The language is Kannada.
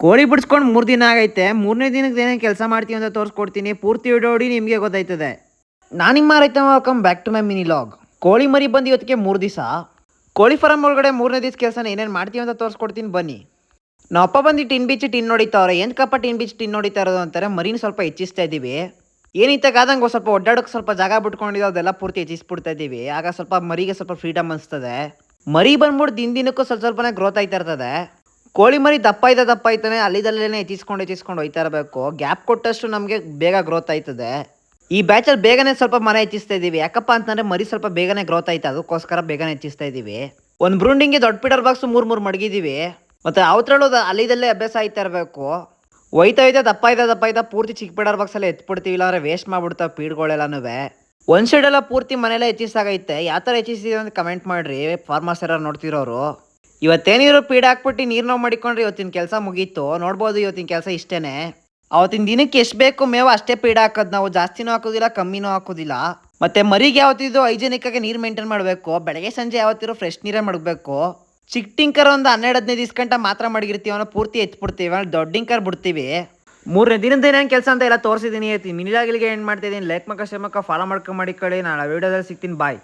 ಕೋಳಿ ಬಿಡಿಸ್ಕೊಂಡು 3 ದಿನ ಆಗೈತೆ. 3ನೇ ದಿನಕ್ಕೆ ಏನೇನು ಕೆಲಸ ಮಾಡ್ತೀವಿ ಅಂತ ತೋರಿಸ್ಕೊಡ್ತೀನಿ. ಪೂರ್ತಿ ವಿಡಿಯೋ ನೋಡಿ ನಿಮಗೆ ಗೊತ್ತಾಯ್ತದೆ. ನಾನು ನಿಮ್ಮ ರೈತ, welcome back to my mini log. ಕೋಳಿ ಮರಿ ಬಂದು ಇವತ್ತಿಗೆ 3 ದಿವಸ. ಕೋಳಿ ಫಾರಂ ಒಳಗಡೆ 3ನೇ ದಿವಸ ಕೆಲಸನ ಏನೇನು ಮಾಡ್ತೀವಿ ಅಂತ ತೋರಿಸ್ಕೊಡ್ತೀನಿ ಬನ್ನಿ. ನಮ್ಮ ಅಪ್ಪ ಬಂದು ಟಿನ್ ಹೊಡಿತಾವ್ರೆ. ಏನು ಕಪ್ಪ ಟಿನ್ ಹೊಡಿತಾ ಇರೋದು ಅಂತಾರೆ. ಮರಿನ ಸ್ವಲ್ಪ ಹೆಚ್ಚಿಸ್ತಾ ಇದ್ದೀವಿ. ಏನಿತ್ತಾಗಾದಂಗೆ ಸ್ವಲ್ಪ ಒಡ್ಡಾಡೋಕೆ ಸ್ವಲ್ಪ ಜಾಗ ಬಿಟ್ಕೊಂಡಿದ್ದು ಅದೆಲ್ಲ ಪೂರ್ತಿ ಹೆಚ್ಚಿಸ್ಬಿಡ್ತಾ ಇದ್ದೀವಿ. ಆಗ ಸ್ವಲ್ಪ ಮರಿಗೆ ಸ್ವಲ್ಪ ಫ್ರೀಡಮ್ ಅನಿಸ್ತದೆ. ಮರಿ ಬಂದ್ಬಿಟ್ಟು ದಿನಕ್ಕೂ ಸ್ವಲ್ಪನೇ ಗ್ರೋತ್ ಆಯ್ತಾ ಇರ್ತದೆ. ಕೋಳಿ ಮರಿ ದಪ್ಪ ಐತಾನೆ ಅಲ್ಲಿದಲ್ಲೇ ಹೆಚ್ಚಿಸ್ಕೊಂಡು ಹೋಯ್ತಾ ಇರಬೇಕು. ಗ್ಯಾಪ್ ಕೊಟ್ಟಷ್ಟು ನಮಗೆ ಬೇಗ ಗ್ರೋತ್ ಆಯ್ತದೆ. ಈ ಬ್ಯಾಚಲ್ಲಿ ಬೇಗನೆ ಸ್ವಲ್ಪ ಮರ ಹೆಚ್ಚಿಸ್ತಾ ಇದ್ದೀವಿ. ಯಾಕಪ್ಪ ಅಂತಂದರೆ ಮರಿ ಸ್ವಲ್ಪ ಬೇಗನೆ ಗ್ರೋತ್ ಆಯ್ತು, ಅದಕ್ಕೋಸ್ಕರ ಬೇಗನೆ ಹೆಚ್ಚಿಸ್ತಾ ಇದ್ದೀವಿ. ಒಂದು ಬ್ರೂಡಿಂಗ್ಗೆ ದೊಡ್ಡ ಪೀಟರ್ ಬಾಕ್ಸ್ 3 ಮಡಗಿದ್ದೀವಿ. ಮತ್ತು ಅವತ್ರಲ್ಲೂ ಅಲ್ಲಿದಲ್ಲೇ ಅಭ್ಯಾಸ ಆಯ್ತಾ ಇರಬೇಕು. ಹೋಯ್ತಾ ದಪ್ಪ ಐತಾ ಪೂರ್ತಿ ಚಿಕ್ಕ ಪೀಟರ್ ಬಾಕ್ಸಲ್ಲಿ ಎತ್ಬಿಡ್ತೀವಿ, ಇಲ್ಲಾಂದ್ರೆ ವೇಸ್ಟ್ ಮಾಡ್ಬಿಡ್ತಾವೆ ಪೀಡ್ಗಳೆಲ್ಲನೂ. ಒಂದು ಸೈಡೆಲ್ಲ ಪೂರ್ತಿ ಮನೆಯಲ್ಲೇ ಹೆಚ್ಚಿಸಾಗೈತೆ. ಯಾವ ಥರ ಹೆಚ್ಚಿಸಿದೆ ಅಂತ ಕಮೆಂಟ್ ಮಾಡಿರಿ, ಫಾರ್ಮರ್ಸ್ ಯಾರು ನೋಡ್ತಿರೋರು. ಇವತ್ತೇನಿದ್ರು ಪೀಡ್ ಹಾಕ್ಬಿಟ್ಟು ನೀರು ನೋವು ಮಾಡಿಕೊಂಡ್ರೆ ಇವತ್ತಿನ ಕೆಲಸ ಮುಗೀತು. ನೋಡ್ಬೋದು ಇವತ್ತಿನ ಕೆಲಸ ಇಷ್ಟೇ. ಅವತ್ತಿನ ದಿನಕ್ಕೆ ಎಷ್ಟು ಬೇಕು ಮೇವು ಅಷ್ಟೇ ಪೀಡ್ ಹಾಕೋದು ನಾವು. ಜಾಸ್ತಿನೂ ಹಾಕೋದಿಲ್ಲ, ಕಮ್ಮಿನೂ ಹಾಕೋದಿಲ್ಲ. ಮತ್ತು ಮರಿಗೆ ಯಾವತ್ತಿದ್ದು ಹೈಜೆನಿಕ್ಕಾಗಿ ನೀರು ಮೇಂಟೈನ್ ಮಾಡಬೇಕು. ಬೆಳಗ್ಗೆ ಸಂಜೆ ಯಾವತ್ತಿರೋ ಫ್ರೆಶ್ ನೀರೇ ಮಾಡಬೇಕು. ಚಿಕ್ಕ ಟಿಂಕರ್ ಒಂದು 12-15 ದಿವಸ ಗಂಟ ಮಾತ್ರ ಮಡಗಿರ್ತೀವಿ, ಅವನ್ನ ಪೂರ್ತಿ ಎತ್ಬಿಡ್ತೀವಿ. ದೊಡ್ಡ ಟಿಂಕರ್ ಬಿಡ್ತೀವಿ. 3ನೇ ದಿನದ ಏನೇನು ಕೆಲಸ ಅಂತ ಎಲ್ಲ ತೋರಿಸಿದ್ದೀನಿ. ಮಿನಿಲಾಗಿಲಿಗೆ ಏನು ಮಾಡ್ತಿದ್ದೀನಿ. ಲೈಕ್ ಮಕ್ಕ ಶೇರ್ ಮಕ್ಕ ಫಾಲೋ ಮಾಡ್ಕೊಂಡು ಮಾಡಿ ಕಡೆ. ನಾನು ವಿಡಿಯೋದಲ್ಲಿ ಸಿಗ್ತೀನಿ. ಬಾಯ್.